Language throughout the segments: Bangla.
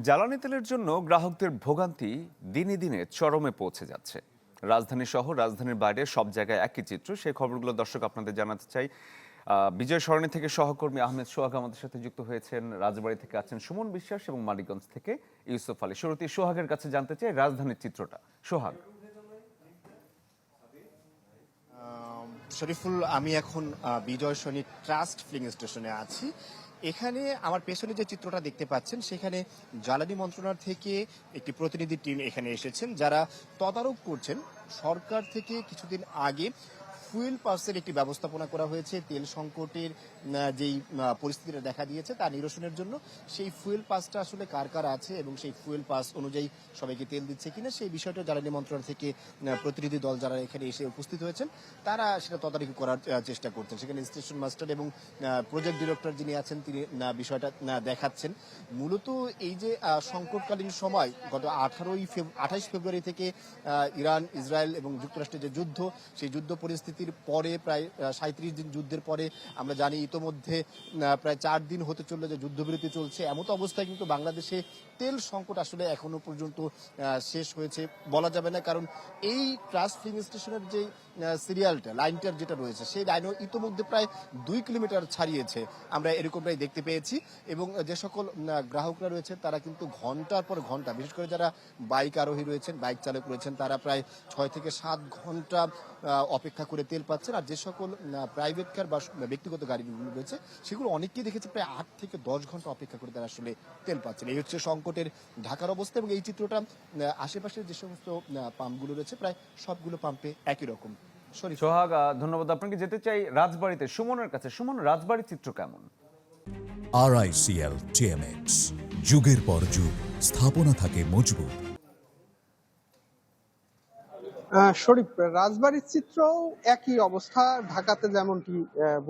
জ্বালানি তেলের জন্য গ্রাহকদের ভোগান্তি দিনে দিনে চরমে পৌঁছে যাচ্ছে। রাজধানী সহ রাজধানীর বাইরে সব জায়গায় একই চিত্র। সেই খবরগুলো দর্শক আপনাদের জানাতে চাই। বিজয় সরণি থেকে সহকর্মী আহমেদ সোহাগ আমাদের সাথে যুক্ত হয়েছেন। রাজবাড়ী থেকে আছেন সুমন বিশ্বাস এবং মানিকগঞ্জ থেকে ইউসুফ আলী। শুরুতেই সোহাগের কাছে জানতে চাই রাজধানীর চিত্রটা। সোহাগ। শরীফুল, আমি এখন বিজয় সরণি ট্রাস্ট ফিলিং স্টেশনে আছি। এখানে আমার পেছনে যে চিত্রটা দেখতে পাচ্ছেন, সেখানে জ্বালানি মন্ত্রণালয় থেকে একটি প্রতিনিধি টিম এখানে এসেছেন, যারা তদারক করছেন সরকার থেকে কিছুদিন আগে ফুয়েল পাসের একটি ব্যবস্থাপনা করা হয়েছে তেল সংকটের যেই পরিস্থিতিটা দেখা দিয়েছে তা নিরসনের জন্য। সেই ফুয়েল পাসটা আসলে কার কার আছে এবং সেই ফুয়েল পাস অনুযায়ী সবাইকে তেল দিচ্ছে কিনা সেই বিষয়টা জ্বালানি মন্ত্রণালয় থেকে প্রতিনিধি দল যারা এখানে এসে উপস্থিত হয়েছেন তারা সেটা তদারকি করার চেষ্টা করছেন। সেখানে স্টেশন মাস্টার এবং প্রজেক্ট ডিরেক্টর যিনি আছেন তিনি বিষয়টা দেখাচ্ছেন। মূলত এই যে সংকটকালীন সময় গত 28 ফেব্রুয়ারি থেকে ইরান, ইসরায়েল এবং যুক্তরাষ্ট্রের যে যুদ্ধ, সেই যুদ্ধ পরিস্থিতির পরে প্রায় 37 দিন যুদ্ধের পরে আমরা জানি ইতোমধ্যে প্রায় 4 দিন হতে চললো যে যুদ্ধবিরতি চলছে। এমত অবস্থায় কিন্তু বাংলাদেশে তেল সংকট আসলে এখনো পর্যন্ত শেষ হয়েছে বলা যাবে না, কারণ এই ট্রাস্ট ফিলিং স্টেশনের যে সিরিয়ালটা লাইনটার যেটা রয়েছে সেই লাইনও ইতোমধ্যে প্রায় 2 কিলোমিটার ছাড়িয়েছে, আমরা এরকমটাই দেখতে পেয়েছি। এবং যে সকল গ্রাহকরা রয়েছেন তারা কিন্তু ঘন্টার পর ঘন্টা, বিশেষ করে যারা বাইক আরোহী রয়েছেন, বাইক চালক রয়েছেন, তারা প্রায় 6 থেকে 7 ঘন্টা অপেক্ষা করে তেল পাচ্ছেন। আর যে সকল প্রাইভেট কার বা ব্যক্তিগত গাড়িগুলো রয়েছে সেগুলো অনেককেই দেখেছে প্রায় 8 থেকে 10 ঘন্টা অপেক্ষা করে তারা আসলে তেল পাচ্ছেন। এই হচ্ছে সংকটের ঢাকার অবস্থা। এবং এই চিত্রটা আশেপাশের যে সমস্ত পাম্পগুলো রয়েছে প্রায় সবগুলো পাম্পে একই রকম। সোহাগ, ধন্যবাদ আপনাকে। যেতে চাই রাজবাড়ীতে সুমনের কাছে। সুমন, রাজবাড়ির চিত্র কেমন? RICL TMX, যুগের পর যুগ স্থাপনা থাকে মজবুত। শরীফ, রাজবাড়ির চিত্রও একই অবস্থা ঢাকাতে যেমনটি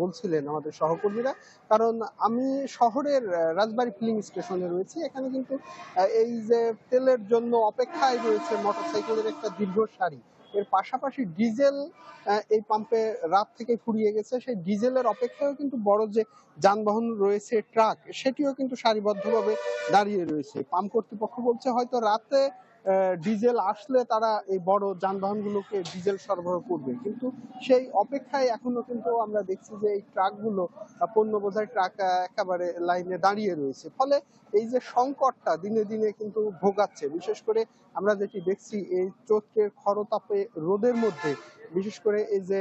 বলছিলেন আমাদের সহকর্মীরা। কারণ আমি শহরের রাজবাড়ী ফিলিং স্টেশনে রয়েছি। এখানে কিন্তু এই যে তেলের জন্য অপেক্ষায় রয়েছে মোটরসাইকেলের একটা দীর্ঘ সারি। এর পাশাপাশি ডিজেল এই পাম্পে রাত থেকে ফুরিয়ে গেছে। সেই ডিজেলের অপেক্ষায়ও কিন্তু বড় যে যানবাহন রয়েছে, ট্রাক, সেটিও কিন্তু সারিবদ্ধভাবে দাঁড়িয়ে রয়েছে। পাম্প কর্তৃপক্ষ বলছে হয়তো রাতে ডিজেল আসলে তারা এই বড় যানবাহনগুলোকে ডিজেল সরবরাহ করবে, কিন্তু সেই অপেক্ষায় এখনো কিন্তু আমরা দেখছি যে এই ট্রাকগুলো, পণ্য বোঝাই ট্রাক, একেবারে লাইনে দাঁড়িয়ে রয়েছে। ফলে এই যে সংকটটা দিনে দিনে কিন্তু ভোগাচ্ছে। বিশেষ করে আমরা যেটি দেখছি এই চৈত্রের খরতাপে রোদের মধ্যে বিশেষ করে এই যে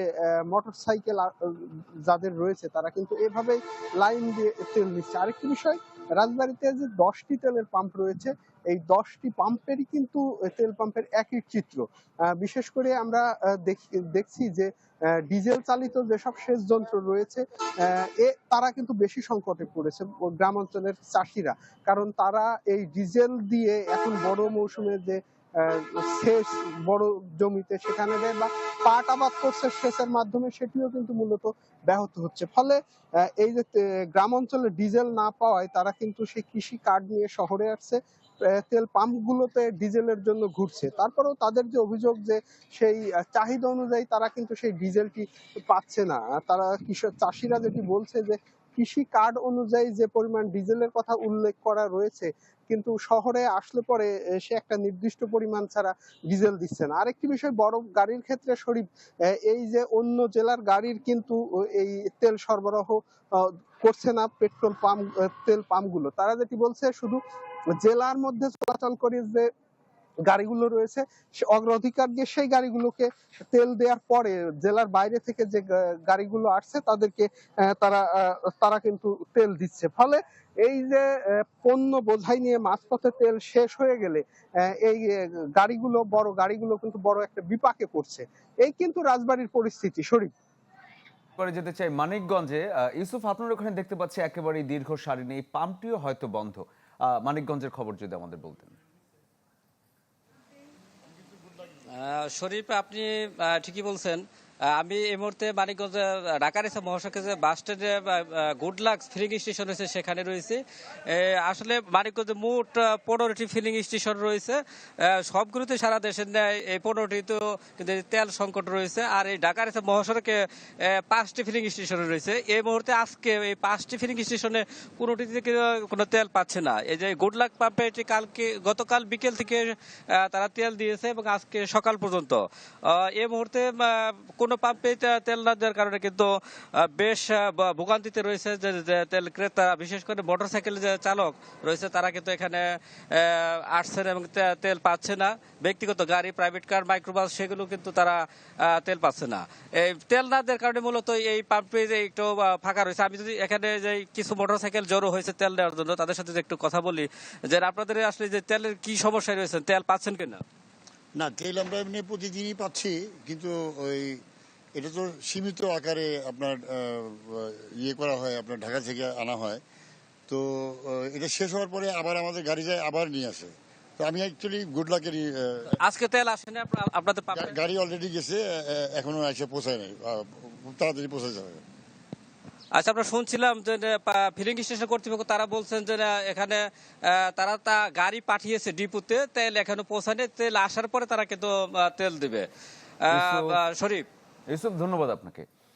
মোটর সাইকেল যাদের রয়েছে তারা কিন্তু এভাবেই লাইন দিয়ে তেল নিচ্ছে। আরেকটি বিষয়, রাজবাড়ীতে যে 10টি তেলের পাম্প রয়েছে, এই 10টি পাম্পেরই কিন্তু তেল পাম্পের একই চিত্র। বিশেষ করে আমরা দেখছি যে ডিজেল চালিত যেসব সেচ যন্ত্র রয়েছে তারা কিন্তু বেশি সংকটে পড়েছে গ্রাম অঞ্চলের চাষিরা। কারণ তারা এই ডিজেল দিয়ে এখন বড় মৌসুমে যে সেচ বড় জমিতে সেখানে দেয় বা পাট আবাদ করছে সেচের মাধ্যমে, সেটিও কিন্তু মূলত ব্যাহত হচ্ছে। ফলে এই যে গ্রাম অঞ্চলে ডিজেল না পাওয়ায় তারা কিন্তু সেই কৃষি কার্ড নিয়ে শহরে আসছে, তেল পাম্পগুলোতে ডিজেলের জন্য ঘুরছে। তারপরেও তাদের যে অভিযোগ যে সেই চাহিদা অনুযায়ী তারা কিন্তু সেই ডিজেলটি পাচ্ছে না। তারা চাষিরা যেটি বলছে যে কৃষি কার্ড অনুযায়ী যে পরিমাণ ডিজেলের কথা উল্লেখ করা রয়েছে, কিন্তু শহরে আসলে পরে সে একটা নির্দিষ্ট পরিমাণ ছাড়া ডিজেল দিচ্ছে না। আরেকটি বিষয়, বড় গাড়ির ক্ষেত্রে শরীফ, এই যে অন্য জেলার গাড়ির কিন্তু এই তেল সরবরাহ করছে না পেট্রোল পাম্প, তেল পাম্পগুলো। তারা যেটি বলছে শুধু জেলার মধ্যে চলাচল করে যে গাড়িগুলো রয়েছে অগ্রাধিকার দিয়ে সেই গাড়িগুলোকে তেল দেওয়ার পরে জেলার বাইরে থেকে যে গাড়িগুলো আসছে তাদেরকে তারা কিন্তু তেল দিচ্ছে। ফলে এই যে পণ্য বোঝাই নিয়ে মাঝপথে তেল শেষ হয়ে গেলে এই গাড়িগুলো, বড় গাড়িগুলো কিন্তু বড় একটা বিপাকে পড়ছে। এই কিন্তু রাজবাড়ির পরিস্থিতি শরীফ। পরে যেতে চাই মানিকগঞ্জে। ইউসুফ, আপনার ওখানে দেখতে পাচ্ছি একেবারেই দীর্ঘ সারি নেই, পাম্পটিও হয়তো বন্ধ। মানিকগঞ্জের খবর যদি আমাদের বলতেন। শরীফ, আপনি ঠিকই বলছেন। আমি এই মুহূর্তে মানিকগঞ্জ ঢাকার এসে মহাসড়কে যে বাস স্ট্যান্ডে গুড লাক্স ফিলিং স্টেশন রয়েছে সেখানে রয়েছে। আসলে মানিকগঞ্জে মোট 15টি ফিলিং স্টেশন রয়েছে। সবগুলোতে সারা দেশের ন্যায় এই 15টি তো কিন্তু তেল সংকট রয়েছে। আর এই ঢাকার এসে মহাসড়কে 5টি ফিলিং স্টেশন রয়েছে। এই মুহূর্তে আজকে এই 5টি ফিলিং স্টেশনে কোনোটিতে কোনো তেল পাচ্ছে না। এই যে গুড লাক পাম্পে এটি গতকাল বিকেল থেকে তারা তেল দিয়েছে এবং আজকে সকাল পর্যন্ত এই মুহূর্তে কোনো পাম্পে তেল না দেওয়ার কারণে কিন্তু বেশ ভোগান্তিতে রয়েছে যে তেল ক্রেতা, বিশেষ করে মোটরসাইকেল যে চালক রয়েছে তারা কিন্তু এখানে আসছেন এবং তেল পাচ্ছে না। ব্যক্তিগত গাড়ি, প্রাইভেট কার, মাইক্রোবাস সেগুলো কিন্তু তারা তেল পাচ্ছে না। এই তেল না দেওয়ার কারণে মূলত এই পাম্পে যে একটু ফাঁকা রয়েছে। আমি যদি এখানে যে কিছু মোটরসাইকেল জড়ো হয়েছে তেল দেওয়ার জন্য তাদের সাথে একটু কথা বলি যে আপনাদের আসলে যে তেলের কি সমস্যায় রয়েছে, তেল পাচ্ছেন কিনা? না, তেল আমরা এমনি প্রতিদিনই পাচ্ছি, কিন্তু ওই এটা তো সীমিত আকারে আপনার ইয়ে করা হয়, আপনার ঢাকা থেকে আনা হয়। তো এটা শেষ হওয়ার পরে আবার আমাদের গাড়ি যায়, আবার নিয়ে আসে। তো আমি অ্যাকচুয়ালি গুড লাকেরই আজকে তেল আসেনি আপনাদের পাম্পে? গাড়ি অলরেডি গেছে, এখনো এসে পৌঁছায় নাই, খুব তাড়াতাড়ি পৌঁছে যাবে। আচ্ছা, আমরা শুনছিলাম যে ফিলিং স্টেশন কর্তৃপক্ষ তারা বলছেন যে এখানে তারা গাড়ি পাঠিয়েছে ডিপুতে, তেল এখনো পৌঁছায়নি, তেল আসার পরে তারা কিন্তু তেল দিবে। শরীফ, ইউসুফ, ধন্যবাদ আপনাকে।